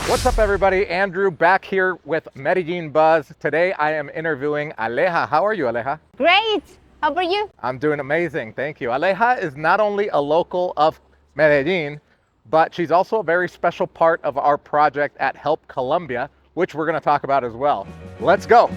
What's up, everybody? Andrew back here with Medellin Buzz. Today I am interviewing Aleja. How are you, Aleja? Great. How about you? I'm doing amazing, thank you. Aleja is not only a local of Medellin, but she's also a very special part of our project at Help Colombia, which we're going to talk about as well. Let's go.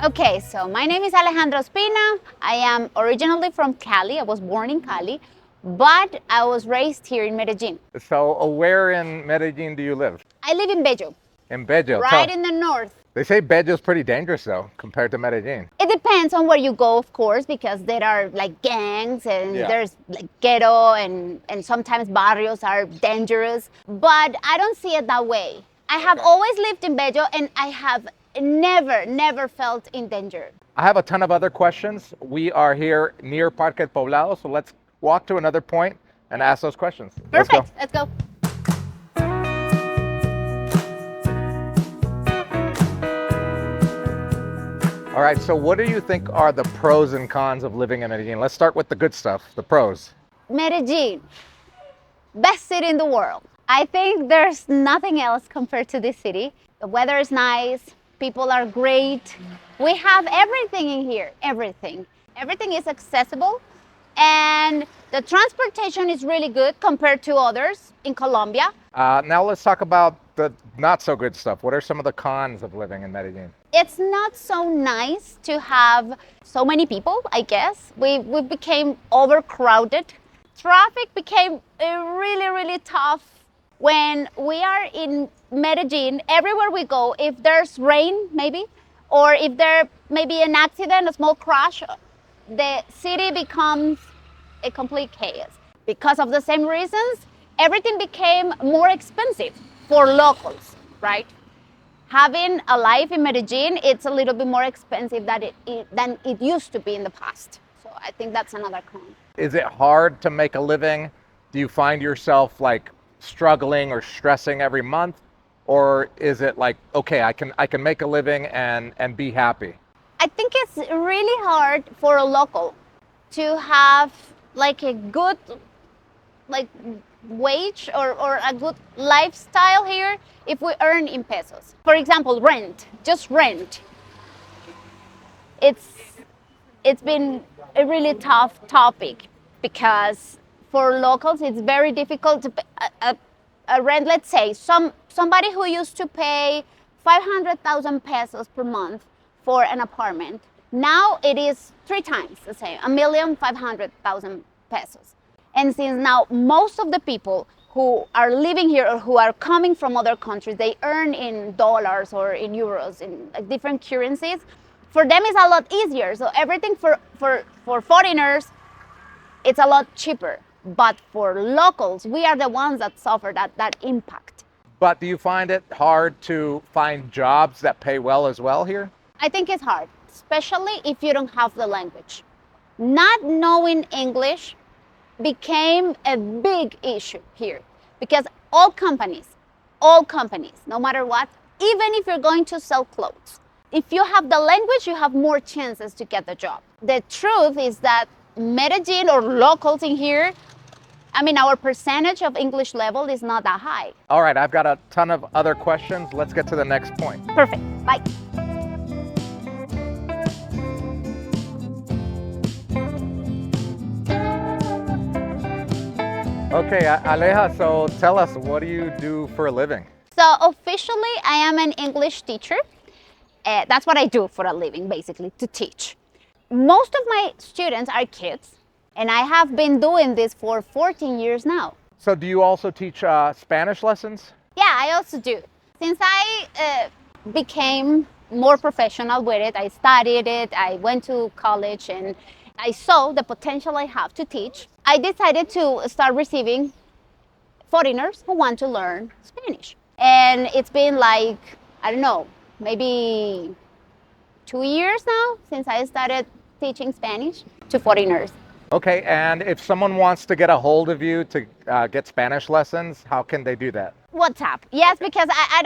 Okay, so my name is Alejandra Ospina. I am originally from Cali. I was born in Cali, but I was raised here in Medellin. So where in Medellin do you live? I live in Bello, In Bello. right in the north. They say Bello is pretty dangerous though, compared to Medellin. It depends on where you go, of course, because there are like gangs and Yeah. there's like ghetto and sometimes barrios are dangerous, but I don't see it that way. I have always lived in Bello and I have never felt in danger. I have a ton of other questions. We are here near Parque Poblado, so let's walk to another point and ask those questions. Let's go. Perfect. Let's go. All right, so what do you think are the pros and cons of living in Medellin? Let's start with the good stuff, the pros. Medellin, best city in the world. I think there's nothing else compared to this city. The weather is nice, people are great. We have everything in here, everything. Everything is accessible and the transportation is really good compared to others in Colombia. Now let's talk about the not so good stuff. What are some of the cons of living in Medellin? It's not so nice to have so many people, I guess. We became overcrowded. Traffic became really tough. When we are in Medellin, everywhere we go, if there's rain maybe, or if there may be an accident, a small crash, the city becomes a complete chaos. Because of the same reasons, everything became more expensive for locals, right? Having a life in Medellin, it's a little bit more expensive than it used to be in the past. So I think that's another con. Is it hard to make a living? Do you find yourself like struggling or stressing every month? Or is it like, okay, I can make a living and be happy? I think it's really hard for a local to have like a good like wage or a good lifestyle here if we earn in pesos. For example, rent, just rent. It's been a really tough topic because for locals it's very difficult to pay a rent. Let's say somebody who used to pay 500,000 pesos per month for an apartment, now it is 3 times the same, 1,500,000 pesos. And since now most of the people who are living here or who are coming from other countries, they earn in dollars or in euros, in different currencies, for them it's a lot easier. So everything for foreigners, it's a lot cheaper. But for locals, we are the ones that suffer that impact. But do you find it hard to find jobs that pay well as well here? I think it's hard, especially if you don't have the language. Not knowing English became a big issue here because all companies, no matter what, even if you're going to sell clothes, if you have the language, you have more chances to get the job. The truth is that Medellin or locals in here, I mean, our percentage of English level is not that high. All right, I've got a ton of other questions. Let's get to the next point. Perfect. Bye. Okay, Aleja, so tell us, what do you do for a living? So officially, I am an English teacher. That's what I do for a living, basically, to teach. Most of my students are kids, and I have been doing this for 14 years now. So do you also teach Spanish lessons? Yeah, I also do. Since I became more professional with it, I studied it, I went to college, and I saw the potential I have to teach. I decided to start receiving foreigners who want to learn Spanish. And it's been like, I don't know, maybe 2 years now since I started teaching Spanish to foreigners. Okay, and if someone wants to get a hold of you to get Spanish lessons, how can they do that? WhatsApp. Yes, because I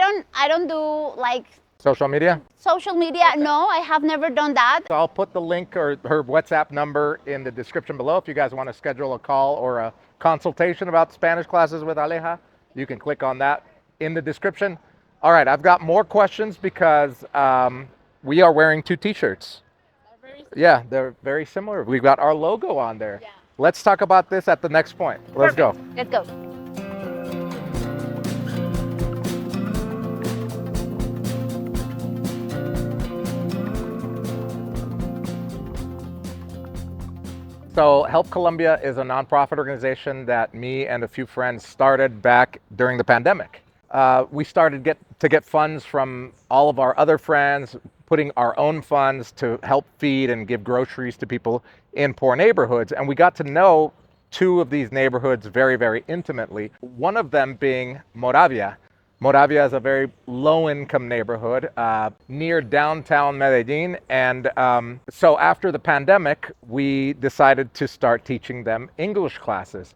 don't do like Social media? Social media, no, I have never done that. So I'll put the link or her WhatsApp number in the description below. If you guys want to schedule a call or a consultation about Spanish classes with Aleja, you can click on that in the description. All right, I've got more questions because we are wearing two t-shirts. Yeah, they're very similar. We've got our logo on there. Yeah. Let's talk about this at the next point. Let's go. Let's go. So Help Colombia is a nonprofit organization that me and a few friends started back during the pandemic. We started to get funds from all of our other friends, putting our own funds to help feed and give groceries to people in poor neighborhoods. And we got to know two of these neighborhoods very, very intimately. One of them being Moravia. Moravia is a very low-income neighborhood near downtown Medellin. And so after the pandemic, we decided to start teaching them English classes.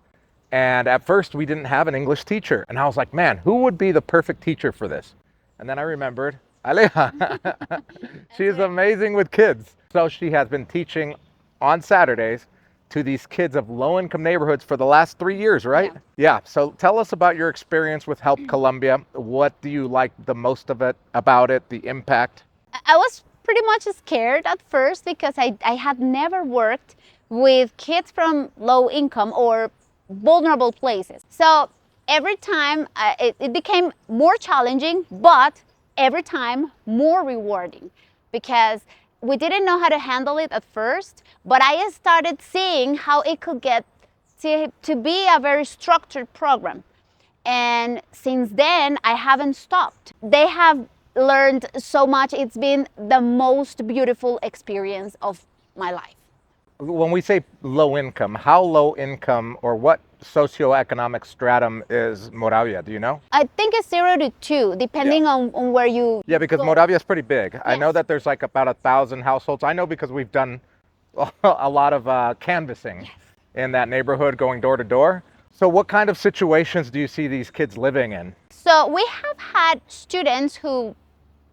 And at first, we didn't have an English teacher. And I was like, man, who would be the perfect teacher for this? And then I remembered Aleja. She is amazing with kids. So she has been teaching on Saturdays to these kids of low-income neighborhoods for the last 3 years, right? Yeah. So tell us about your experience with Help Colombia. What do you like the most about it, the impact? I was pretty much scared at first because I had never worked with kids from low income or vulnerable places. So every time it became more challenging, but every time more rewarding, because we didn't know how to handle it at first, but I started seeing how it could get to be a very structured program. And since then, I haven't stopped. They have learned so much. It's been the most beautiful experience of my life. When we say low income, how low income or what socioeconomic stratum is Moravia? Do you know? I think it's 0 to 2, depending on where you Yeah, because go. Moravia is pretty big. Yes. I know Yes. that there's like about 1,000 households. I know because we've done a lot of canvassing in that neighborhood, going door to door. So what kind of situations do you see these kids living in? So we have had students who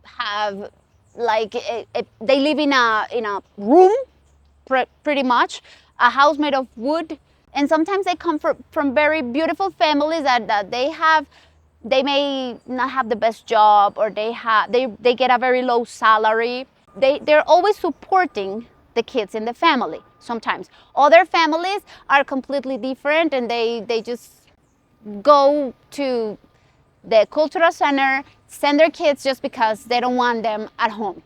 have they live in a room, pretty much, a house made of wood. And sometimes they come from very beautiful families that they may not have the best job, or they get a very low salary. They're always supporting the kids in the family. Sometimes other families are completely different, and they just go to the cultural center, send their kids just because they don't want them at home.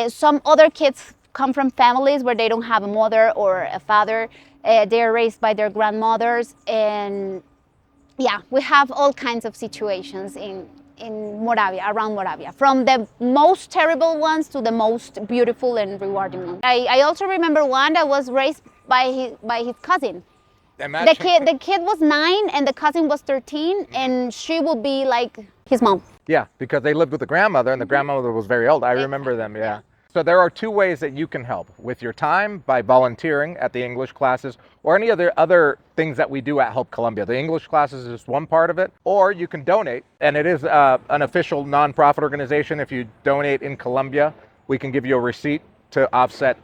Some other kids come from families where they don't have a mother or a father. They're raised by their grandmothers, and yeah, we have all kinds of situations in Moravia, around Moravia, from the most terrible ones to the most beautiful and rewarding ones. I also remember one that was raised by his cousin. Imagine. The kid was 9 and the cousin was 13, and she would be like his mom. Yeah, because they lived with the grandmother, and the grandmother was very old. I remember them, yeah. So there are two ways that you can help: with your time by volunteering at the English classes, or any other things that we do at Help Colombia. The English classes is just one part of it, or you can donate, and it is an official nonprofit organization. If you donate in Colombia, we can give you a receipt to offset,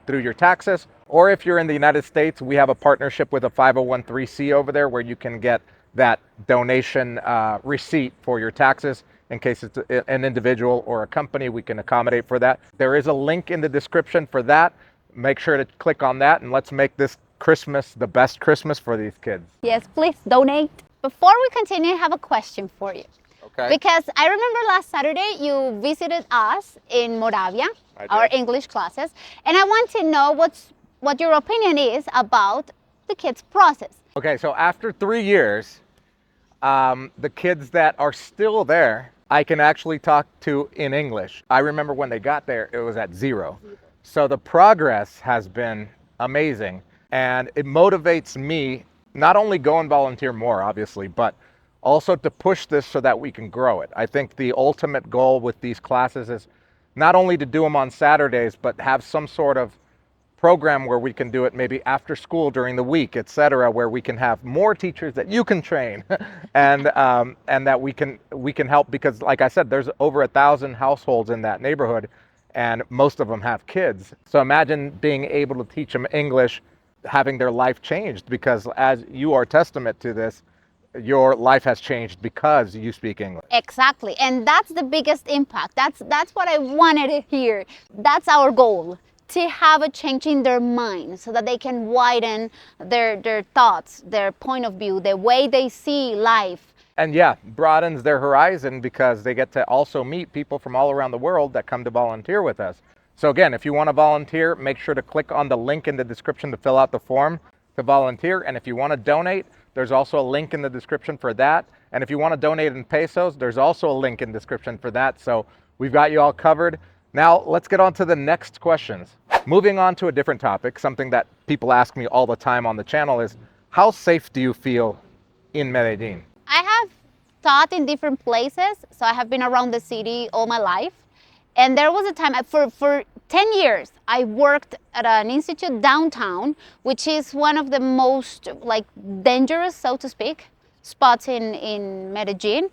through your taxes. Or if you're in the United States, we have a partnership with a 501(c) over there where you can get that donation receipt for your taxes. In case it's an individual or a company, we can accommodate for that. There is a link in the description for that. Make sure to click on that, and let's make this Christmas the best Christmas for these kids. Yes, please donate. Before we continue, I have a question for you. Okay. Because I remember last Saturday you visited us in Moravia, our English classes, and I want to know what your opinion is about the kids' process. Okay, so after 3 years, the kids that are still there, I can actually talk to in English. I remember when they got there, it was at 0. So the progress has been amazing, and it motivates me not only go and volunteer more, obviously, but also to push this so that we can grow it. I think the ultimate goal with these classes is not only to do them on Saturdays, but have some sort of program where we can do it maybe after school during the week, etc., where we can have more teachers that you can train, and that we can help, because like I said, there's over 1,000 households in that neighborhood, and most of them have kids. So imagine being able to teach them English, having their life changed, because as you are testament to this, your life has changed because you speak English. Exactly, and that's the biggest impact. That's what I wanted to hear. That's our goal, to have a change in their mind so that they can widen their thoughts, their point of view, the way they see life. And yeah, broadens their horizon because they get to also meet people from all around the world that come to volunteer with us. So again, if you want to volunteer, make sure to click on the link in the description to fill out the form to volunteer. And if you want to donate, there's also a link in the description for that. And if you want to donate in pesos, there's also a link in the description for that. So we've got you all covered. Now let's get on to the next questions. Moving on to a different topic, something that people ask me all the time on the channel is, how safe do you feel in Medellin? I have taught in different places, so I have been around the city all my life. And there was a time, for 10 years, I worked at an institute downtown, which is one of the most dangerous, so to speak, spots in Medellin.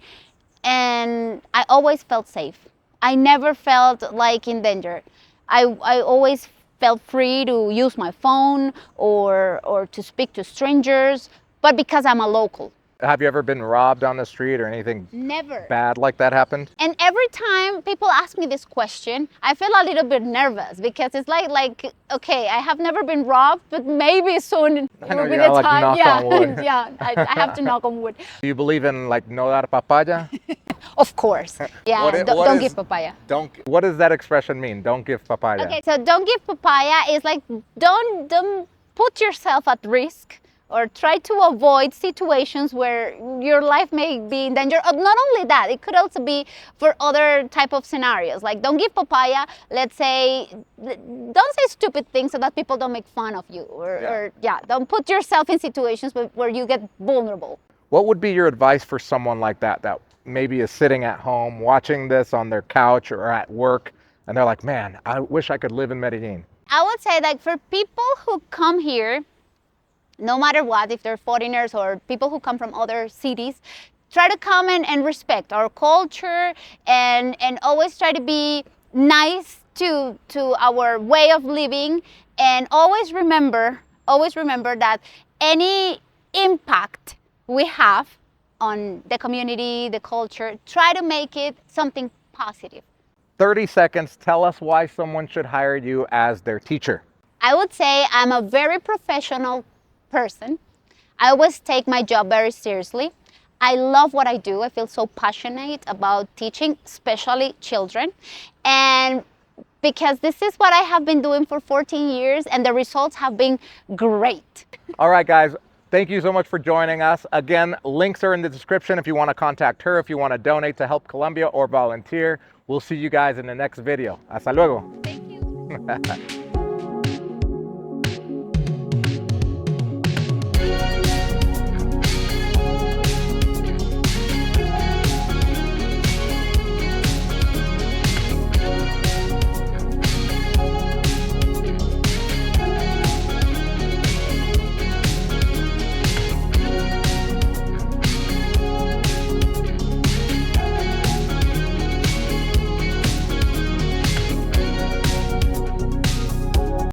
And I always felt safe. I never felt like in danger. I always felt free to use my phone or to speak to strangers, but because I'm a local. Have you ever been robbed on the street or anything Never. bad like that happened? And every time people ask me this question, I feel a little bit nervous because it's like okay, I have never been robbed, but maybe soon it will be the time. Knock on wood. Yeah, I have to knock on wood. Do you believe in no dar papaya? Of course. Yeah, don't give papaya. What does that expression mean? Don't give papaya. Okay, so don't give papaya is like don't put yourself at risk, or try to avoid situations where your life may be in danger. Not only that, it could also be for other type of scenarios. Like don't give papaya, let's say, don't say stupid things so that people don't make fun of you. Or don't put yourself in situations where you get vulnerable. What would be your advice for someone like that maybe is sitting at home watching this on their couch or at work, and they're like, man, I wish I could live in Medellin? I would say that for people who come here, no matter what, if they're foreigners or people who come from other cities, try to come and respect our culture and always try to be nice to our way of living, and always remember that any impact we have on the community, the culture, try to make it something positive. 30 seconds, tell us why someone should hire you as their teacher. I would say I'm a very professional person. I always take my job very seriously. I love what I do. I feel so passionate about teaching, especially children. And because this is what I have been doing for 14 years and the results have been great. All right, guys. Thank you so much for joining us. Again, links are in the description if you want to contact her, if you want to donate to Help Colombia or volunteer. We'll see you guys in the next video. Hasta luego. Thank you.